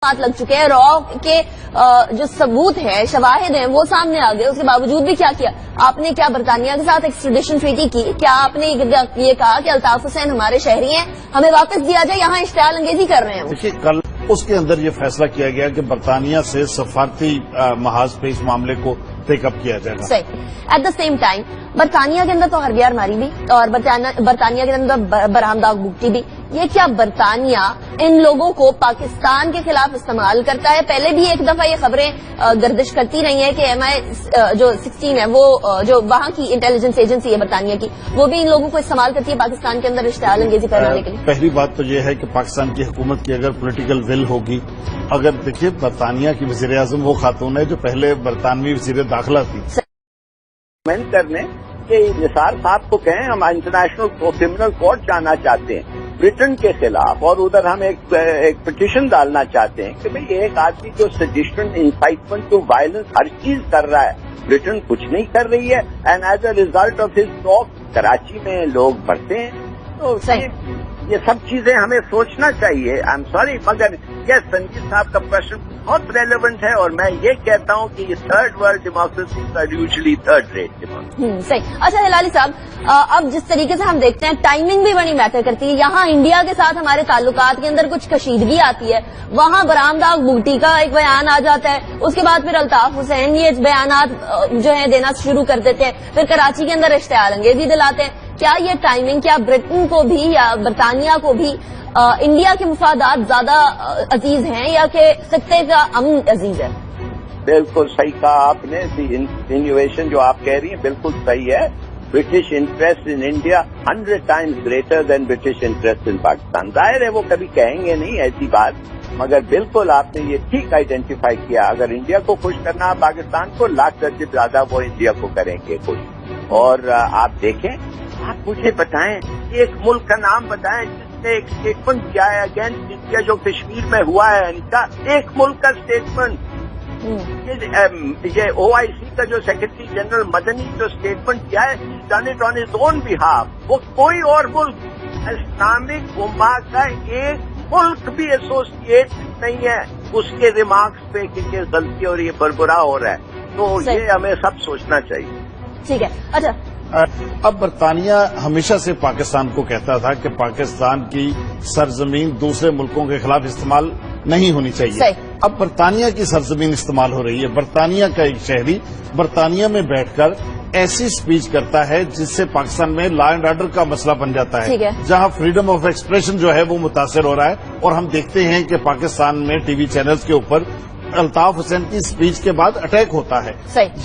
हाथ लग चुके हैं, रॉ के जो सबूत है, शवाहिद हैं, वो सामने आ गए, उसके बावजूद भी क्या किया आपने? क्या बरतानिया के साथ एक्सट्रेडिशन ट्रीटी की? क्या आपने ये कहा कि अल्ताफ हुसैन हमारे शहरी हैं, हमें वापस दिया जाए, यहाँ इश्तियाल अंगेजी कर रहे हैं? देखिए, कल उसके अंदर ये फैसला किया गया कि बरतानिया से सफारती महाज पे इस मामले को टेकअप किया जाएगा। सही। एट द सेम टाइम बरतानिया के अंदर तो हरबियार मारी भी, और बरतानिया के अंदर बरहमदाग बुगटी भी। ये क्या बरतानिया इन लोगों को पाकिस्तान के खिलाफ इस्तेमाल करता है? पहले भी एक दफा ये खबरें गर्दिश करती रही हैं कि MI जो 16 है, वो जो वहां की इंटेलिजेंस एजेंसी है बरतानिया की, वो भी इन लोगों को इस्तेमाल करती है पाकिस्तान के अंदर इश्तियाल अंगेजी करवाने के लिए। पहली बात तो ये है कि पाकिस्तान की हुकूमत की अगर पॉलिटिकल विल होगी, अगर देखिए बरतानिया की वजीर आजम वो खातून है जो पहले बरतानवी वजीर दाखिला थी। कमेंट करने कि निसार साहब को कहें हम इंटरनेशनल क्रिमिनल कोर्ट जाना चाहते हैं ब्रिटेन के खिलाफ, और उधर हम एक पिटीशन डालना चाहते हैं कि भाई एक आदमी जो सजेशन, इंसाइटमेंट टू वायलेंस हर चीज कर रहा है, ब्रिटेन कुछ नहीं कर रही है, and as a result of his talk Karachi में लोग बढ़ते हैं। तो ये सब चीजें हमें सोचना चाहिए। आई एम सॉरी, मगर ये संजीव साहब का प्रश्न बहुत रेलेवेंट है, और मैं ये कहता हूँ कि ये third world democracies are usually third rate democracy. सही। अच्छा हिलाली साहब, अब जिस तरीके से हम देखते हैं टाइमिंग भी बड़ी मैटर करती है। यहाँ इंडिया के साथ हमारे ताल्लुकात के अंदर कुछ कशीदगी आती है, वहाँ बरहमदाग बुगटी का एक बयान आ जाता है, उसके बाद फिर अल्ताफ हुसैन ये बयानात जो है देना शुरू कर देते हैं, फिर कराची के अंदर इश्तियाल अंगेजी दिलाते हैं। क्या ये टाइमिंग, क्या ब्रिटेन को भी या बरतानिया को भी इंडिया के मुफादात ज्यादा अजीज हैं या कि खित्ते का अमन अजीज है? बिल्कुल सही कहा आपने। इन्यूएशन जो आप कह रही हैं बिल्कुल सही है। British interest in India 100 times greater than British interest in Pakistan. जाहिर है वो कभी कहेंगे नहीं ऐसी बात, मगर बिल्कुल आपने ये ठीक आइडेंटिफाई किया। अगर इंडिया को खुश करना है पाकिस्तान को, लाख दर्जे ज्यादा वो इंडिया को करेंगे खुश। और आप देखें, आप मुझे बताएं, एक मुल्क का नाम बताएं जिसने एक स्टेटमेंट किया है अगेंस्ट इंडिया जो कश्मीर में हुआ है। इनका एक मुल्क का स्टेटमेंट, ये OIC का जो सेक्रेटरी जनरल मदनी जो स्टेटमेंट किया है, done it on his own behalf. वो कोई और मुल्क इस्लामिक उम्मा का एक मुल्क भी एसोसिएट नहीं है उसके रिमार्क्स पे कि ये गलती और ये बरबरा हो रहा है। तो ये हमें सब सोचना चाहिए। ठीक है। अच्छा, अब बरतानिया हमेशा से पाकिस्तान को कहता था कि पाकिस्तान की सरजमीन दूसरे मुल्कों के खिलाफ इस्तेमाल नहीं होनी चाहिए। अब बरतानिया की सरजमीन इस्तेमाल हो रही है। बरतानिया का एक शहरी बरतानिया में बैठकर ऐसी स्पीच करता है जिससे पाकिस्तान में लॉ एंड ऑर्डर का मसला बन जाता है, जहां फ्रीडम ऑफ एक्सप्रेशन जो है वो मुतासर हो रहा है। और हम देखते हैं कि पाकिस्तान में टीवी चैनल्स के ऊपर अल्ताफ हुसैन की स्पीच के बाद अटैक होता है।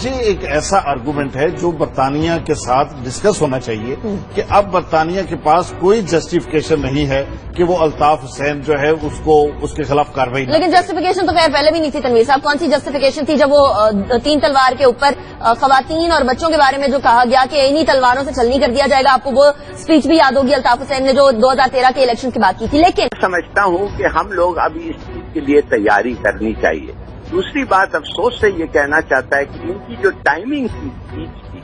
ये एक ऐसा आर्गूमेंट है जो बरतानिया के साथ डिस्कस होना चाहिए कि अब बरतानिया के पास कोई जस्टिफिकेशन नहीं है कि वो अल्ताफ हुसैन जो है उसको उसके खिलाफ कार्रवाई। लेकिन जस्टिफिकेशन तो खैर पहले भी नहीं थी तनवीर साहब। कौन सी जस्टिफिकेशन थी जब वो 3 तलवार के ऊपर खवातीन और बच्चों के बारे में जो कहा गया कि इन्हीं तलवारों से छलनी कर दिया जाएगा? आपको वो स्पीच भी याद होगी अल्ताफ हुसैन ने जो 2013 के इलेक्शन की बात की थी। लेकिन समझता हूँ कि हम लोग अभी इस चीज के लिए तैयारी करनी चाहिए। दूसरी बात, अफसोस से ये कहना चाहता है कि इनकी जो टाइमिंग थी स्पीच की,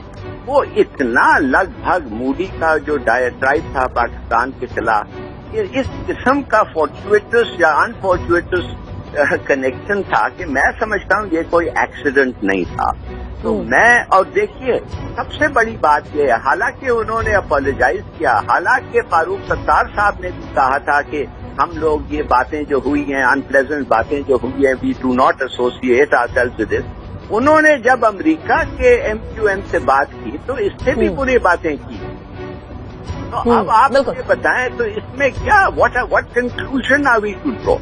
वो इतना लगभग मूडी का जो डायट्राइब था पाकिस्तान के खिलाफ, ये इस किस्म का फॉर्चुएटस या अनफॉर्चुएटस कनेक्शन था कि मैं समझता हूँ ये कोई एक्सीडेंट नहीं था। तो और देखिए सबसे बड़ी बात ये है, हालांकि उन्होंने अपोलोजाइज किया, हालांकि फारूक सत्तार साहब ने भी कहा था कि हम लोग ये बातें जो हुई हैं, अनप्लेजेंट बातें जो हुई हैं, we do not associate ourselves with this. उन्होंने जब अमेरिका के MQM से बात की तो इससे भी बुरी बातें की। तो अब आप मुझे बताएं तो इसमें क्या what conclusion are we to draw?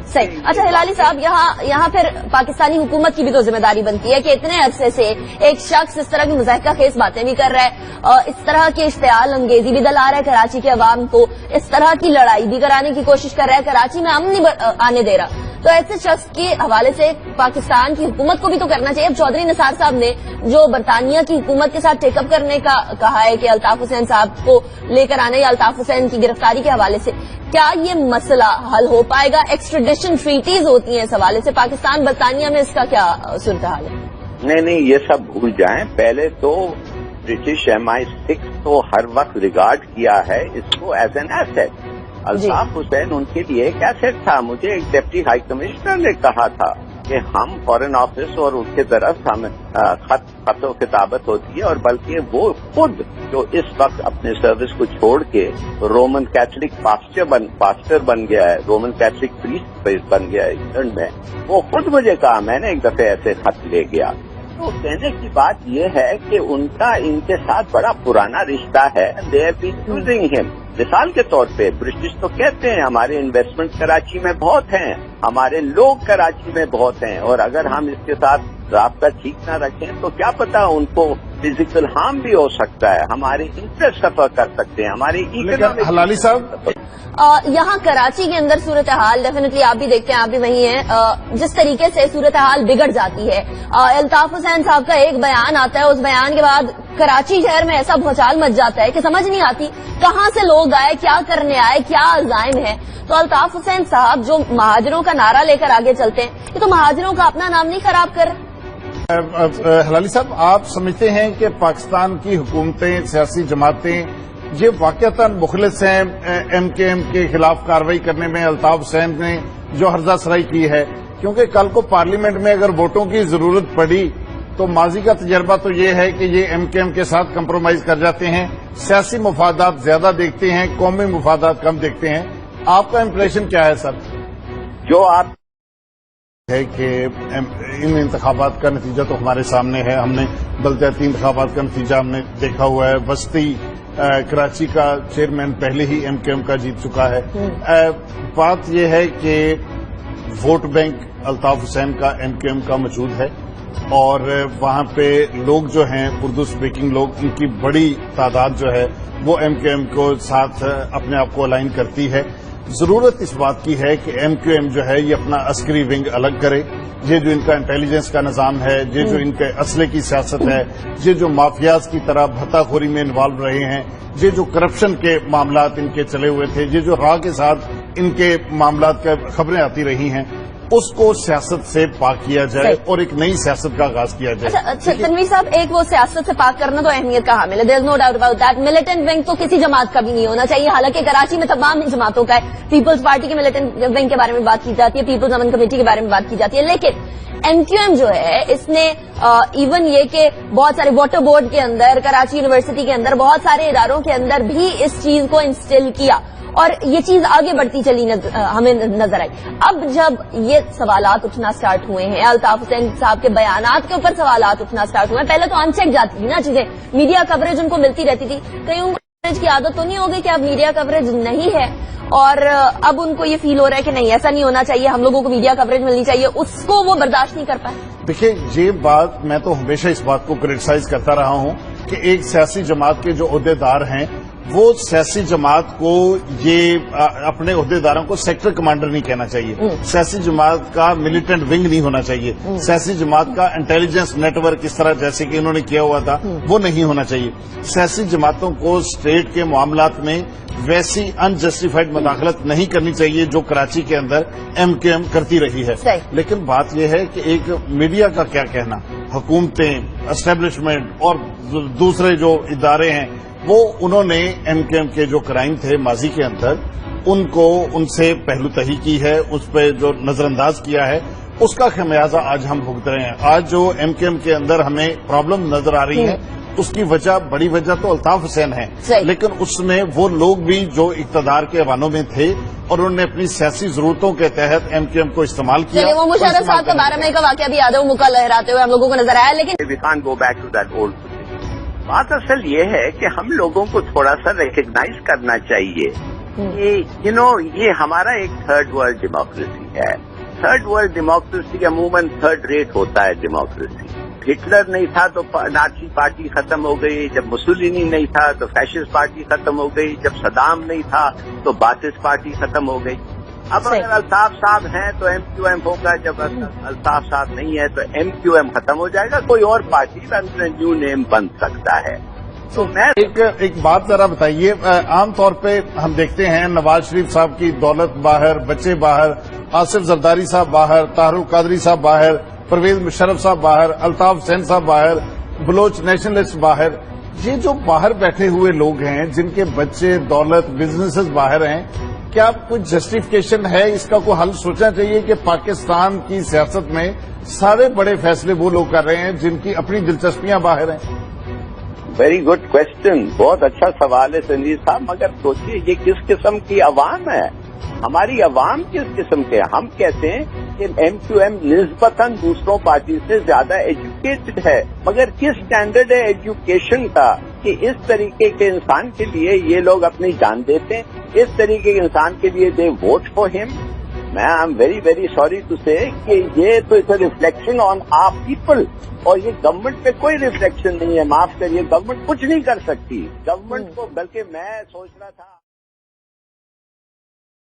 सही। अच्छा हिलाली साहब, यहाँ फिर पाकिस्तानी हुकूमत की भी तो जिम्मेदारी बनती है कि इतने अरसे से एक शख्स इस तरह की मुज़ाहिका खेज बातें भी कर रहा है और इस तरह की इश्तियाल अंगेजी भी दिला रहा है कराची के अवाम को, इस तरह की लड़ाई भी कराने की कोशिश कर रहा है, कराची में अमन नहीं आने दे रहा। तो ऐसे शख्स के हवाले से पाकिस्तान की हुकूमत को भी तो करना चाहिए। अब चौधरी निसार साहब ने जो बरतानिया की हुकूमत के साथ टेकअप करने का कहा है कि अल्ताफ हुसैन साहब को लेकर आने या अल्ताफ हुसैन की गिरफ्तारी के हवाले से, क्या ये मसला हल हो पाएगा? एक्सट्रेडिशन ट्रीटीज होती हैं इस हवाले से, पाकिस्तान बरतानिया में इसका क्या सूरत हाल है? नहीं, ये सब भूल जाएं। पहले तो ब्रिटिश MI6 तो हर वक्त रिगार्ड किया है इसको as an asset. Altaf Hussain उनके लिए एक एसेट था। मुझे एक डिप्टी हाई कमिश्नर ने कहा था कि हम फॉरेन ऑफिस और उसके तरफ हम खत किताबत होती है, और बल्कि वो खुद जो इस वक्त अपने सर्विस को छोड़ के रोमन कैथलिक पास्टर बन गया है, रोमन कैथलिक प्रीस्ट बन गया है इंग्लैंड में, वो खुद मुझे कहा, मैंने एक दफे ऐसे खत ले गया। तो कहने की बात यह है कि उनका इनके साथ बड़ा पुराना रिश्ता है। They have been using him. मिसाल के तौर पे ब्रिटिश तो कहते हैं हमारे इन्वेस्टमेंट कराची में बहुत हैं, हमारे लोग कराची में बहुत हैं, और अगर हम इसके साथ रास्ता ठीक ना रखें तो क्या पता उनको फिजिकल हार्म भी हो सकता है, हमारे इंटरेस्ट सफर कर सकते हैं, हमारी इकोनॉमिक। हलाली साहब, यहाँ कराची के अंदर सूरत हाल डेफिनेटली आप भी देखते हैं, आप भी वही हैं, जिस तरीके से सूरत हाल बिगड़ जाती है। अल्ताफ हुसैन साहब का एक बयान आता है, उस बयान के बाद कराची शहर में ऐसा भूचाल मच जाता है कि समझ नहीं आती कहाँ से लोग आए, क्या करने आए, क्या अज़ाइम है। तो अल्ताफ हुसैन साहब जो महाजिरों का नारा लेकर आगे चलते हैं, ये तो महाजिरों का अपना नाम नहीं खराब कर रहे। हलाली साहब, आप समझते हैं कि पाकिस्तान की हुकूमतें, सियासी जमातें ये वाकईतन मुखलिस हैं MKM के खिलाफ कार्रवाई करने में? अल्ताफ हुसैन ने जो हर्जासराई की है, क्योंकि कल को पार्लियामेंट में अगर वोटों की जरूरत पड़ी तो माजी का तजर्बा तो ये है कि ये MKM के साथ कंप्रोमाइज कर जाते हैं, सियासी मुफादात ज्यादा देखते हैं, कौमी मुफादात कम देखते हैं। आपका इम्प्रेशन क्या है सर? जो आप है कि इन इंतखाबात का नतीजा तो हमारे सामने है, हमने बल्दियाती इंतखाबात का नतीजा हमने देखा हुआ है। बस्ती कराची का चेयरमैन पहले ही MKM का जीत चुका है। बात यह है कि वोट बैंक अल्ताफ हुसैन का MKM का मौजूद है, और वहां पे लोग जो हैं उर्दू स्पीकिंग लोग, उनकी बड़ी तादाद जो है वो MKM को साथ अपने आप को अलाइन करती है। जरूरत इस बात की है कि MKM जो है ये अपना अस्करी विंग अलग करे। ये जो इनका इंटेलिजेंस का निजाम है, ये जो इनके असले की सियासत है, ये जो माफियाज की तरह भत्ताखोरी में इन्वॉल्व रहे हैं, ये जो करप्शन के मामलात इनके चले हुए थे, ये जो राह के साथ इनके मामलात का खबरें आती रही हैं, उसको सियासत से पाक किया जाए और एक नई सियासत का आगाज किया जाए। अच्छा तनवीर साहब, एक वो सियासत से पाक करना तो अहमियत का हामिल है, there is no doubt about that. Militant wing तो किसी जमात का भी नहीं होना चाहिए, हालांकि कराची में तमाम जमातों का है। पीपल्स पार्टी के मिलिटेंट विंग के बारे में बात की जाती है, पीपल्स अमन कमेटी के बारे में बात की जाती है, लेकिन MQM जो है इसने इवन ये कि बहुत सारे वाटर बोर्ड के अंदर, कराची यूनिवर्सिटी के अंदर, बहुत सारे इदारों के अंदर भी इस चीज को इंस्टिल किया, और ये चीज आगे बढ़ती चली हमें नजर आई। अब जब ये सवालात उठना स्टार्ट हुए हैं, अल्ताफ हुसैन साहब के बयानात के ऊपर सवालात उठना स्टार्ट हुए हैं, पहले तो अनचेक जाती थी ना चीजें, मीडिया कवरेज उनको मिलती रहती थी, कहीं उनको कवरेज की आदत तो नहीं हो गई कि अब मीडिया कवरेज नहीं है, और अब उनको ये फील हो रहा है कि नहीं ऐसा नहीं होना चाहिए, हम लोगों को मीडिया कवरेज मिलनी चाहिए, उसको वो बर्दाश्त नहीं कर पाए। देखिए, ये बात मैं तो हमेशा इस बात को क्रिटिसाइज करता रहा हूं कि एक सियासी जमात के जो ओहदेदार हैं वो सियासी जमात को ये अपने ओहदेदारों को सेक्टर कमांडर नहीं कहना चाहिए, सियासी जमात का मिलिटेंट विंग नहीं होना चाहिए, सियासी जमात का इंटेलिजेंस नेटवर्क इस तरह जैसे कि इन्होंने किया हुआ था वो नहीं होना चाहिए। सियासी जमातों को स्टेट के मामलात में वैसी अनजस्टिफाइड मुदाखलत नहीं करनी चाहिए जो कराची के अंदर MKM करती रही है। लेकिन बात यह है कि एक मीडिया का क्या कहना, हुकूमतें, एस्टेब्लिशमेंट और दूसरे जो इदारे हैं वो उन्होंने MKM के जो क्राइम थे माजी के अंदर उनको उनसे पहलूतही की है, उस पर जो नजरअंदाज किया है उसका खमियाजा आज हम भुगत रहे हैं। आज जो MKM के अंदर हमें प्रॉब्लम नजर आ रही है उसकी वजह, बड़ी वजह तो अल्ताफ हुसैन है, लेकिन उसमें वो लोग भी जो इक्तदार के हवानों में थे और उन्होंने अपनी सियासी जरूरतों के तहत MKM को इस्तेमाल किया। वो मुशर्रफ साहब का 12 मई का वाकया भी याद है, वो मुक्का लहराते हुए हम लोगों को नजर आया, लेकिन we can't go back to that old बात असल ये है कि हम लोगों को थोड़ा सा रिकग्नाइज करना चाहिए कि ये हमारा एक थर्ड वर्ल्ड डेमोक्रेसी है। थर्ड वर्ल्ड डेमोक्रेसी अमूमन थर्ड रेट होता है डेमोक्रेसी। हिटलर नहीं था तो नाजी पार्टी खत्म हो गई, जब मुसोलिनी नहीं था तो फैशिस्ट पार्टी खत्म हो गई, जब सदाम नहीं था तो बाथिस्ट पार्टी खत्म हो गई। अब अगर अल्ताफ साहब हैं तो MQM होगा, जब अल्ताफ साहब नहीं है तो MQM खत्म हो जाएगा, कोई और पार्टी न्यू नेम बन सकता है। तो मैं एक बात जरा बताइए, आमतौर पे हम देखते हैं नवाज शरीफ साहब की दौलत बाहर, बच्चे बाहर, आसिफ जरदारी साहब बाहर, तारुल कादरी साहब बाहर, परवेज मुशर्रफ साहब बाहर, अल्ताफ हुसैन साहब बाहर, बलोच नेशनलिस्ट बाहर। ये जो बाहर बैठे हुए लोग हैं जिनके बच्चे, दौलत, बिजनेसेस बाहर हैं, क्या कोई जस्टिफिकेशन है, इसका कोई हल सोचना चाहिए कि पाकिस्तान की सियासत में सारे बड़े फैसले वो लोग कर रहे हैं जिनकी अपनी दिलचस्पियां बाहर हैं? वेरी गुड क्वेश्चन, बहुत अच्छा सवाल है संजीव साहब, मगर सोचिए ये किस किस्म की अवाम है, हमारी अवाम किस किस्म के? हम कहते हैं कि MQM निस्बतन दूसरों पार्टी से ज्यादा एजुकेटेड है, मगर किस स्टैंडर्ड है एजुकेशन का कि इस तरीके के इंसान के लिए ये लोग अपनी जान देते हैं, इस तरीके के इंसान के लिए दे वोट फॉर हिम। मैं I am very very sorry to say कि ये तो it's a reflection on our people, और ये गवर्नमेंट पे कोई रिफ्लेक्शन नहीं है। माफ करिए, गवर्नमेंट कुछ नहीं कर सकती, गवर्नमेंट को, बल्कि मैं सोच रहा था